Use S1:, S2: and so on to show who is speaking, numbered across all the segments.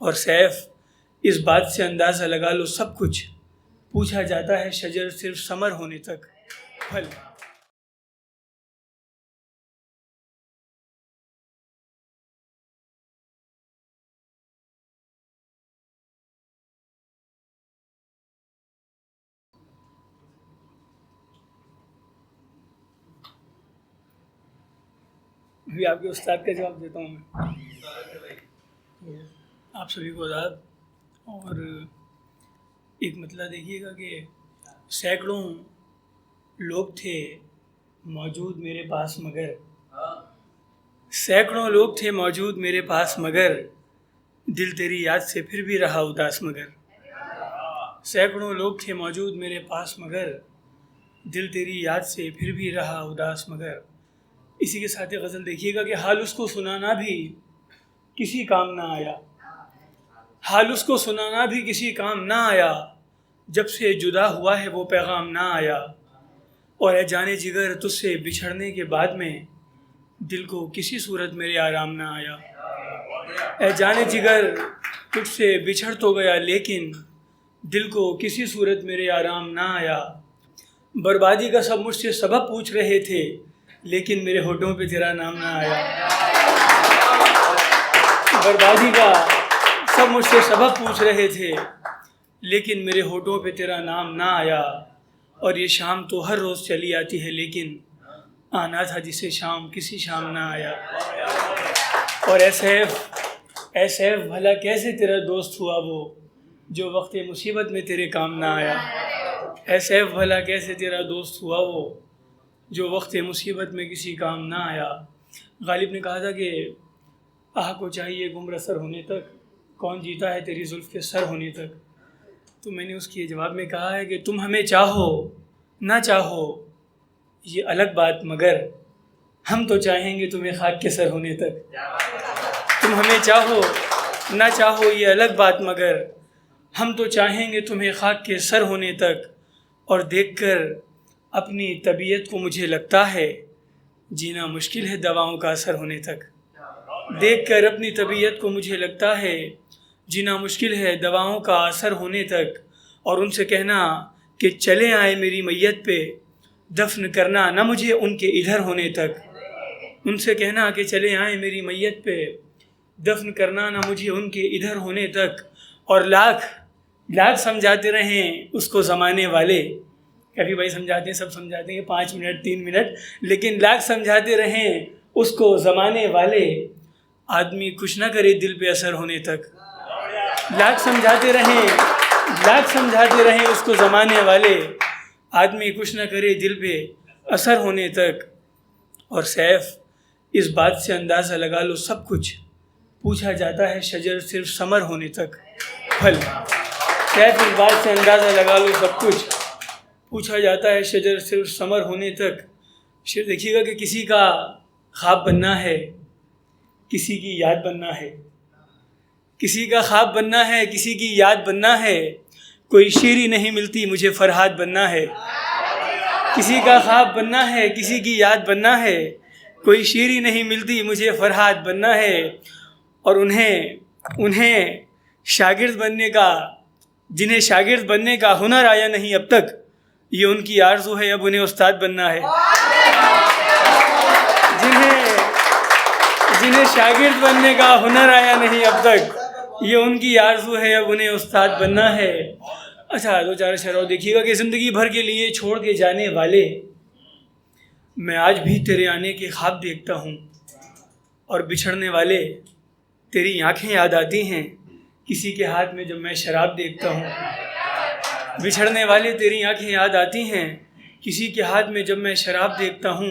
S1: اور سیف اس بات سے اندازہ لگا لو سب کچھ، پوچھا جاتا ہے شجر صرف ثمر ہونے تک پھل۔ ابھی آپ کے استاد کا جواب دیتا ہوں میں۔ آپ سبھی کو آداب۔ اور ایک مطلب دیکھیے گا کہ سینکڑوں لوگ تھے موجود میرے پاس مگر، سینکڑوں لوگ تھے موجود میرے پاس مگر، دل تیری یاد سے پھر بھی رہا اداس مگر۔ سینکڑوں لوگ تھے موجود میرے پاس مگر، دل تیری یاد سے پھر بھی رہا اداس مگر۔ اسی کے ساتھ غزل دیکھیے گا کہ حال اس کو سنانا بھی کسی کام نہ آیا، حال اس کو سنانا بھی کسی کام نہ آیا، جب سے جدا ہوا ہے وہ پیغام نہ آیا۔ اور اے جانے جگر تجھ سے بچھڑنے کے بعد میں، دل کو کسی صورت میرے آرام نہ آیا۔ اے جانے جگر تجھ سے بچھڑ تو گیا لیکن، دل کو کسی صورت میرے آرام نہ آیا۔ بربادی کا سب مجھ سے سبب پوچھ رہے تھے لیکن میرے ہونٹوں پہ تیرا نام نہ آیا۔ بربادی کا سب مجھ سے سبب پوچھ رہے تھے لیکن میرے ہونٹوں پہ تیرا نام نہ آیا۔ اور یہ شام تو ہر روز چلی آتی ہے لیکن، آنا تھا جسے شام کسی شام نہ آیا۔ اور اے سیف بھلا کیسے تیرا دوست ہوا وہ، جو وقت مصیبت میں تیرے کام نہ آیا۔ اے سیف بھلا کیسے تیرا دوست ہوا وہ، جو وقت مصیبت میں کسی کام نہ آیا۔ غالب نے کہا تھا کہ آہ کو چاہیے گم رسر ہونے تک، کون جیتا ہے تیری زلف کے سر ہونے تک۔ تو میں نے اس کے جواب میں کہا ہے کہ تم ہمیں چاہو نہ چاہو یہ الگ بات مگر، ہم تو چاہیں گے تمہیں خاک کے سر ہونے تک۔ تم ہمیں چاہو نہ چاہو یہ الگ بات مگر، ہم تو چاہیں گے تمہیں خاک کے سر ہونے تک۔ اور دیکھ کر اپنی طبیعت کو مجھے لگتا ہے، جینا مشکل ہے دواؤں کا اثر ہونے تک۔ دیکھ کر اپنی طبیعت کو مجھے لگتا ہے، جینا مشکل ہے دواؤں کا اثر ہونے تک۔ اور ان سے کہنا کہ چلے آئے میری میت پہ، دفن کرنا نہ مجھے ان کے ادھر ہونے تک۔ ان سے کہنا کہ چلے آئے میری میت پہ، دفن کرنا نہ مجھے ان کے ادھر ہونے تک۔ اور لاکھ سمجھاتے رہیں اس کو زمانے والے، کبھی بھائی سمجھاتے ہیں، سب سمجھاتے ہیں 5 منٹ 3 منٹ، لیکن لاکھ سمجھاتے رہیں اس کو زمانے والے، آدمی کچھ نہ کرے دل پہ اثر ہونے تک۔ لاکھ سمجھاتے رہیں اس کو زمانے والے، آدمی کچھ نہ کرے دل پہ اثر ہونے تک۔ اور سیف اس بات سے اندازہ لگا لو سب کچھ، پوچھا جاتا ہے شجر صرف ثمر ہونے تک پھل۔ سیف اس بات سے اندازہ لگا لو سب کچھ، پوچھا جاتا ہے شجر صرف ثمر ہونے تک۔ شعر دیکھیے گا کہ کسی کا خواب بننا ہے، کسی کی یاد بننا ہے، کسی کا خواب بننا ہے، کسی کی یاد بننا ہے، کوئی شیری نہیں ملتی مجھے فرہاد بننا ہے۔ کسی کا خواب بننا ہے، کسی کی یاد بننا ہے، کوئی شیری نہیں ملتی مجھے فرہاد بننا ہے۔ اور انہیں شاگرد بننے کا، جنہیں شاگرد بننے کا ہنر آیا نہیں اب تک، یہ ان کی آرزو ہے اب انہیں استاد بننا ہے۔ جنہیں شاگرد بننے کا ہنر آیا نہیں اب تک، یہ ان کی آرزو ہے اب انہیں استاد بننا ہے۔ اچھا 2-4 شعر اور دیکھیے گا کہ زندگی بھر کے لیے چھوڑ کے جانے والے، میں آج بھی تیرے آنے کے خواب دیکھتا ہوں۔ اور بچھڑنے والے تیری آنکھیں یاد آتی ہیں کسی کے ہاتھ میں جب میں شراب دیکھتا ہوں۔ بچھڑنے والے تیری آنکھیں یاد آتی ہیں کسی کے ہاتھ میں جب میں شراب دیکھتا ہوں۔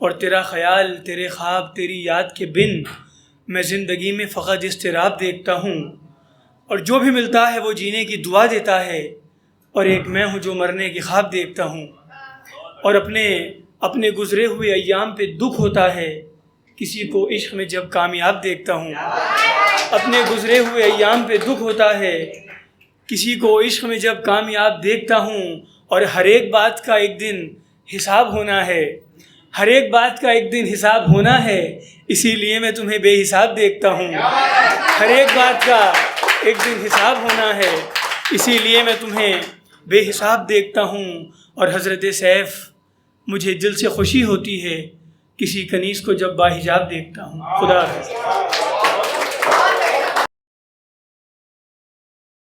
S1: اور تیرا خیال، تیرے خواب، تیری یاد کے بن میں زندگی میں فقط اضطراب دیکھتا ہوں۔ اور جو بھی ملتا ہے وہ جینے کی دعا دیتا ہے، اور ایک میں ہوں جو مرنے کے خواب دیکھتا ہوں۔ اور اپنے گزرے ہوئے ایام پہ دکھ ہوتا ہے کسی کو عشق میں جب کامیاب دیکھتا ہوں۔ اپنے گزرے ہوئے ایام پہ دکھ ہوتا ہے کسی کو عشق میں جب کامیاب دیکھتا ہوں۔ اور ہر ایک بات کا ایک دن حساب ہونا ہے، ہر ایک بات کا ایک دن حساب ہونا ہے، اسی لیے میں تمہیں بے حساب دیکھتا ہوں۔ ہر ایک بات کا ایک دن حساب ہونا ہے، اسی لیے میں تمہیں بے حساب دیکھتا ہوں. اور حضرت سیف، مجھے دل سے خوشی ہوتی ہے کسی کنیز کو جب باحجاب دیکھتا ہوں. خدا حافظ.